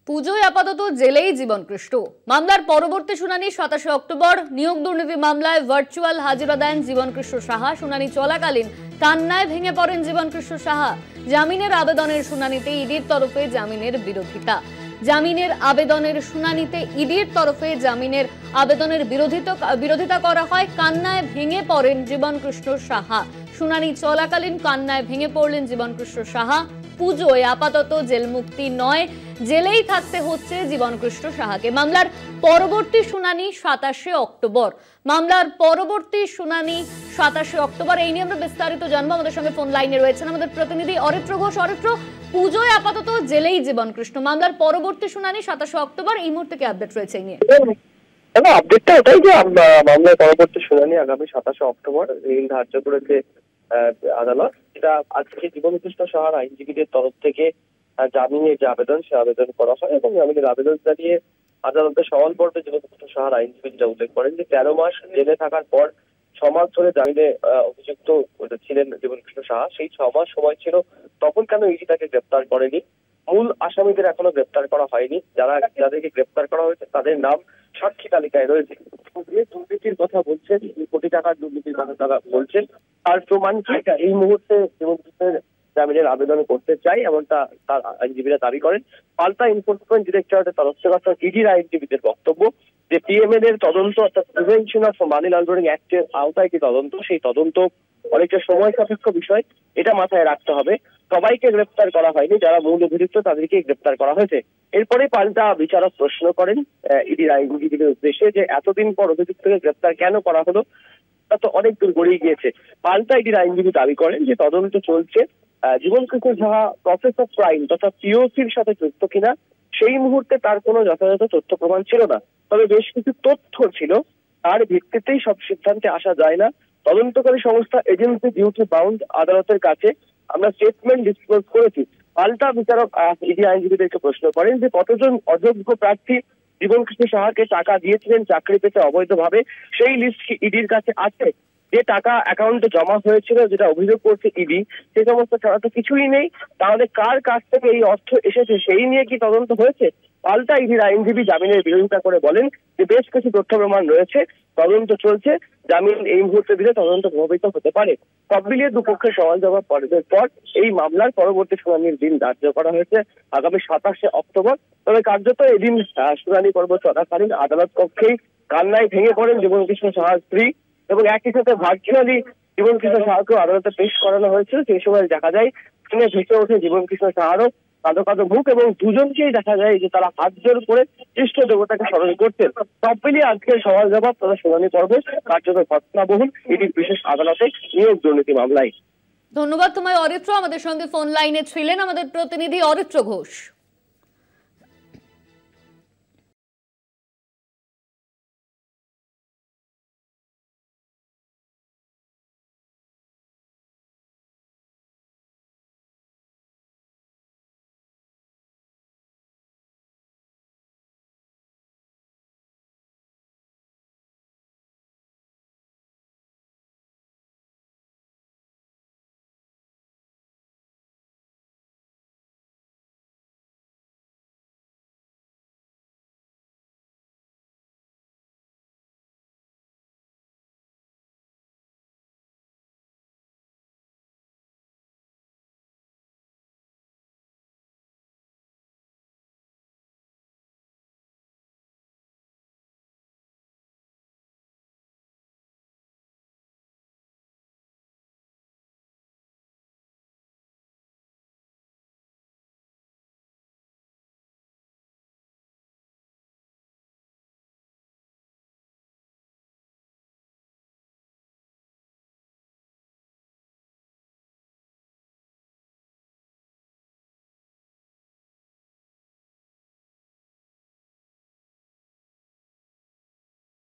পুজোয় আপাতত জেলেই জীবনকৃষ্ণ। মামলার পরবর্তী শুনানি 27 অক্টোবর। নিয়োগ দুর্নীতি মামলায় ভার্চুয়াল হাজিরা দেন জীবনকৃষ্ণ সাহা। শুনানি চলাকালীন কান্নায় ভেঙে পড়েন জীবনকৃষ্ণ সাহা। জামিনের আবেদনের শুনানিতে ইডির তরফে জামিনের বিরোধিতা। জামিনের আবেদনের শুনানিতে ইডির তরফে জামিনের আবেদনের বিরোধিতা করা হয়। কান্নায় ভেঙে পড়েন জীবনকৃষ্ণ সাহা। শুনানি চলাকালীন কান্নায় ভেঙে পড়লেন জীবনকৃষ্ণ সাহা। পুজোয় আপাতত জেল মুক্তি নয়, জেলেই থাকতে হচ্ছে জীবনকৃষ্ণ সাহাকে। মামলার পরবর্তী শুনানি 27 অক্টোবর। মামলার পরবর্তী শুনানি 27 অক্টোবর। এই নিয়ে আমরা বিস্তারিত জানবো। আমাদের সঙ্গে ফোন লাইনে রয়েছেন আমাদের প্রতিনিধি অরিত্র ঘোষ। অরিত্র, পুজোয় আপাতত জেলেই জীবনকৃষ্ণ, মামলার পরবর্তী শুনানি 27 অক্টোবর। এই মুহূর্তে কি আপডেট রয়েছে এই নিয়ে? আপডেটটা ওটাই যে মামলার পরবর্তী শুনানি আগামী 27 অক্টোবর দিন ধার্য করেছে আদালত। এটা আজকে জীবনকৃষ্ণ সাহার আইনজীবীদের তরফ থেকে জামিনের যে আবেদন সে আবেদন করা হয় এবং জামিনের আবেদন জানিয়ে আদালতের সওয়াল পর্বে জীবনকৃষ্ণ সাহার আইনজীবী যেটা উল্লেখ করেন যে 13 মাস জেলে থাকার পর 6 মাস ধরে জামিনে অভিযুক্ত ছিলেন জীবনকৃষ্ণ সাহা। সেই 6 মাস সময় ছিল, তখন কেন ইডি তাকে গ্রেপ্তার করেনি? মূল আসামিদের এখনো গ্রেপ্তার করা হয়নি। যাদেরকে গ্রেপ্তার করা হয়েছে তাদের নাম সাক্ষী তালিকায় রয়েছে। যে দুর্নীতির কথা বলছেন, 2 কোটি টাকার দুর্নীতির কথা তারা বলছেন, তার প্রমাণ এই মুহূর্তে জীবনকৃষ্ণের জামিনের আবেদন করতে চাই এমনটা তার আইনজীবীরা দাবি করেন। পাল্টা এনফোর্সমেন্ট ডিরেক্টরেটের তরফ থেকে অর্থাৎ ইডির আইনজীবীদের বক্তব্য যে পিএমএল এর তদন্ত অর্থাৎ প্রিভেনশন অফ মানি লন্ডারিং অ্যাক্টের আওতায় যে তদন্ত, সেই তদন্ত অনেকটা সময় সাপেক্ষ বিষয়, এটা মাথায় রাখতে হবে। সবাইকে গ্রেপ্তার করা হয়নি, যারা মূল অভিযুক্ত তাদেরকে গ্রেপ্তার করা হয়েছে। এরপরে পাল্টা বিচারক প্রশ্ন করেন ইডির আইনজীবীদের উদ্দেশ্যে যে এতদিন পর অভিযুক্তকে গ্রেপ্তার কেন করা হলো, তা তো অনেক দূর গড়িয়ে গিয়েছে। পাল্টা ইডির আইনজীবী দাবি করেন যে তদন্ত চলছে, Jibankrishna Saha process of crime তথা পিওসির সাথে যুক্ত কিনা সেই মুহূর্তে তার কোনো যথাযথ তথ্য প্রমাণ ছিল না, তবে বেশ কিছু তথ্য ছিল, তার ভিত্তিতেই সব সিদ্ধান্তে আসা যায় না। তদন্তকারী সংস্থা এজেন্সি ডিউটি বাউন্ড আদালতের কাছে আমরা স্টেটমেন্ট ডিসক্লোজ করেছি। পাল্টা বিচারক ইডি আইনজীবীদেরকে প্রশ্ন করেন যে কতজন অযোগ্য প্রার্থী জীবনকৃষ্ণ সাহাকে টাকা দিয়েছিলেন চাকরি পেতে অবৈধভাবে, সেই লিস্ট কি ইডির কাছে আছে? যে টাকা অ্যাকাউন্টে জমা হয়েছিল, যেটা অভিযোগ করছে ইডি, সে সমস্ত ছাড়া তো কিছুই নেই। তাহলে কার কাছ থেকে এই অর্থ এসেছে সেই নিয়ে কি তদন্ত হয়েছে? পাল্টা ইডির আইনজীবী জামিনের বিরোধিতা করে বলেন যে বেশ কিছু তথ্য প্রমাণ রয়েছে, তদন্ত চলছে, জামিন এই মুহূর্তে দিলে তদন্ত প্রভাবিত হতে পারে। সব মিলিয়ে দুপক্ষের সওয়াল জবাব পর এই মামলার পরবর্তী শুনানির দিন ধার্য করা হয়েছে আগামী 27 অক্টোবর। তবে কার্যত এদিন শুনানি পর্ব চলাকালীন আদালত কক্ষেই কান্নায় ভেঙে পড়েন জীবনকৃষ্ণ সাহার স্ত্রী এবং একই সাথে ভার্চুয়ালি জীবনকৃষ্ণ সাহাকেও আদালতে পেশ করানো হয়েছিল। সেই সময় দেখা যায় শুনে ভেসে ওঠে জীবনকৃষ্ণ সাহারও কাঁদো কাঁদো মুখ এবং দুজনকেই দেখা যায় যে তারা হাত জোর করে ইষ্ট দেবতাকে স্মরণ করছেন। সব মিলিয়ে আজকের সওয়াল জবাব তথা শুনানি পর্ব কার্যত ঘটনাবহুল ইডির বিশেষ আদালতে নিয়োগ দুর্নীতি মামলায়। ধন্যবাদ তোমায় অরিত্র। আমাদের সঙ্গে ফোন লাইনে ছিলেন আমাদের প্রতিনিধি অরিত্র ঘোষ।